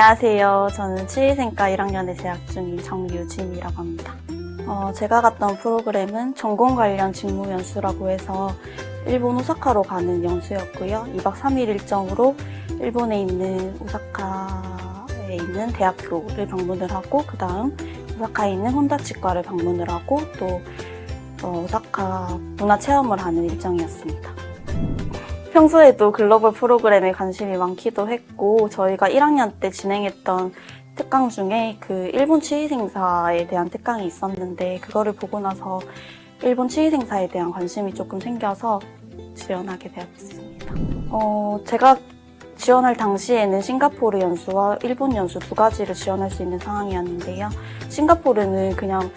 안녕하세요. 저는 치위생과 1학년에 재학 중인 정유진이라고 합니다. 제가 갔던 프로그램은 전공 관련 직무 연수라고 해서 일본 오사카로 가는 연수였고요. 2박 3일 일정으로 일본에 있는 오사카에 있는 대학교를 방문을 하고 그 다음 오사카에 있는 혼다 치과를 방문을 하고 또 오사카 문화 체험을 하는 일정이었습니다. 평소에도 글로벌 프로그램에 관심이 많기도 했고 저희가 1학년 때 진행했던 특강 중에 그 일본 치위생사에 대한 특강이 있었는데 그거를 보고 나서 일본 치위생사에 대한 관심이 조금 생겨서 지원하게 되었습니다. 제가 지원할 당시에는 싱가포르 연수와 일본 연수 두 가지를 지원할 수 있는 상황이었는데요. 싱가포르는 그냥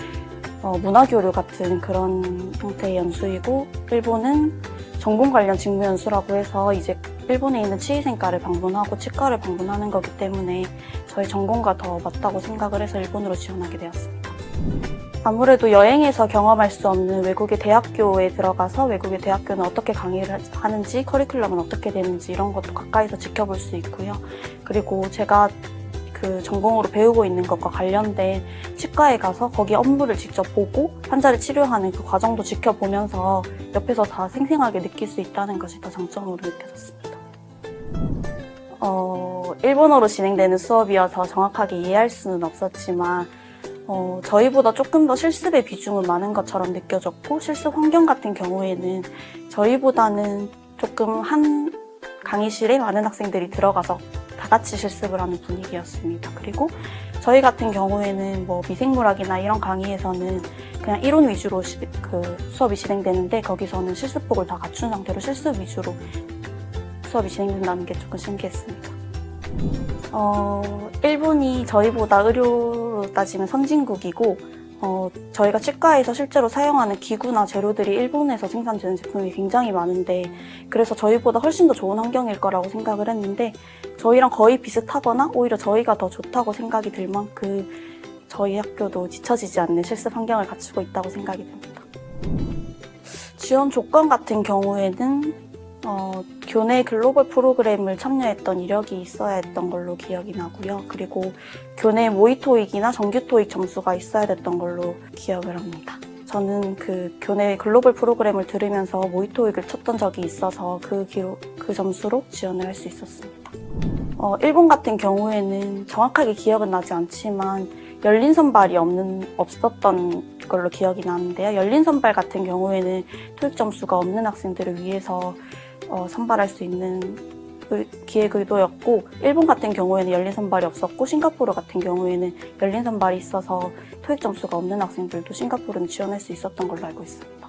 문화교류 같은 그런 형태의 연수이고 일본은 전공 관련 직무 연수라고 해서 이제 일본에 있는 치위생과를 방문하고 치과를 방문하는 거기 때문에 저희 전공과 더 맞다고 생각을 해서 일본으로 지원하게 되었습니다. 아무래도 여행에서 경험할 수 없는 외국의 대학교에 들어가서 외국의 대학교는 어떻게 강의를 하는지 커리큘럼은 어떻게 되는지 이런 것도 가까이서 지켜볼 수 있고요. 그리고 제가 그 전공으로 배우고 있는 것과 관련된 치과에 가서 거기 업무를 직접 보고 환자를 치료하는 그 과정도 지켜보면서 옆에서 다 생생하게 느낄 수 있다는 것이 더 장점으로 느껴졌습니다. 일본어로 진행되는 수업이어서 정확하게 이해할 수는 없었지만 저희보다 조금 더 실습의 비중은 많은 것처럼 느껴졌고 실습 환경 같은 경우에는 저희보다는 조금 한 강의실에 많은 학생들이 들어가서 다 같이 실습을 하는 분위기였습니다. 그리고 저희 같은 경우에는 뭐 미생물학이나 이런 강의에서는 그냥 이론 위주로 수업이 진행되는데 거기서는 실습복을 다 갖춘 상태로 실습 위주로 수업이 진행된다는 게 조금 신기했습니다. 일본이 저희보다 의료로 따지면 선진국이고 저희가 치과에서 실제로 사용하는 기구나 재료들이 일본에서 생산되는 제품이 굉장히 많은데 그래서 저희보다 훨씬 더 좋은 환경일 거라고 생각을 했는데 저희랑 거의 비슷하거나 오히려 저희가 더 좋다고 생각이 들 만큼 저희 학교도 뒤처지지 않는 실습 환경을 갖추고 있다고 생각이 듭니다. 지원 조건 같은 경우에는 교내 글로벌 프로그램을 참여했던 이력이 있어야 했던 걸로 기억이 나고요. 그리고 교내 모의 토익이나 정규 토익 점수가 있어야 됐던 걸로 기억을 합니다. 저는 그 교내 글로벌 프로그램을 들으면서 모의 토익을 쳤던 적이 있어서 그 점수로 지원을 할 수 있었습니다. 일본 같은 경우에는 정확하게 기억은 나지 않지만 열린 선발이 없었던 걸로 기억이 나는데요. 열린 선발 같은 경우에는 토익 점수가 없는 학생들을 위해서 선발할 수 있는 기획 의도였고 일본 같은 경우에는 열린 선발이 없었고 싱가포르 같은 경우에는 열린 선발이 있어서 토익 점수가 없는 학생들도 싱가포르는 지원할 수 있었던 걸로 알고 있습니다.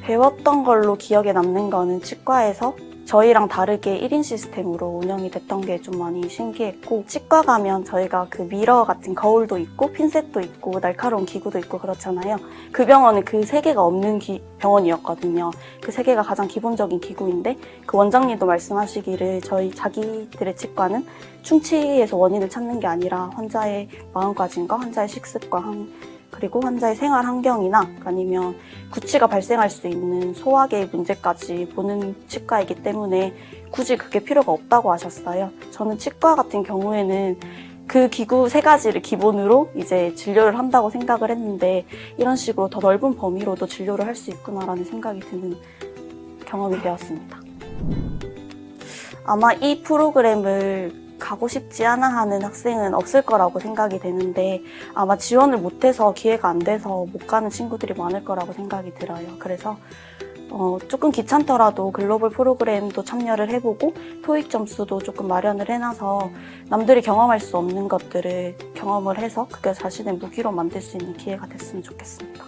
배웠던 걸로 기억에 남는 거는 치과에서 저희랑 다르게 1인 시스템으로 운영이 됐던 게 좀 많이 신기했고 치과 가면 저희가 그 미러 같은 거울도 있고 핀셋도 있고 날카로운 기구도 있고 그렇잖아요. 그 병원은 그 세 개가 없는 병원이었거든요. 그 세 개가 가장 기본적인 기구인데 그 원장님도 말씀하시기를 자기들의 치과는 충치에서 원인을 찾는 게 아니라 환자의 마음가짐과 환자의 식습관 그리고 환자의 생활 환경이나 아니면 구취가 발생할 수 있는 소화계의 문제까지 보는 치과이기 때문에 굳이 그게 필요가 없다고 하셨어요. 저는 치과 같은 경우에는 그 기구 세 가지를 기본으로 이제 진료를 한다고 생각을 했는데 이런 식으로 더 넓은 범위로도 진료를 할 수 있구나라는 생각이 드는 경험이 되었습니다. 아마 이 프로그램을 가고 싶지 않아 하는 학생은 없을 거라고 생각이 되는데 아마 지원을 못해서 기회가 안 돼서 못 가는 친구들이 많을 거라고 생각이 들어요. 그래서 조금 귀찮더라도 글로벌 프로그램도 참여를 해보고 토익 점수도 조금 마련을 해놔서 남들이 경험할 수 없는 것들을 경험을 해서 그게 자신의 무기로 만들 수 있는 기회가 됐으면 좋겠습니다.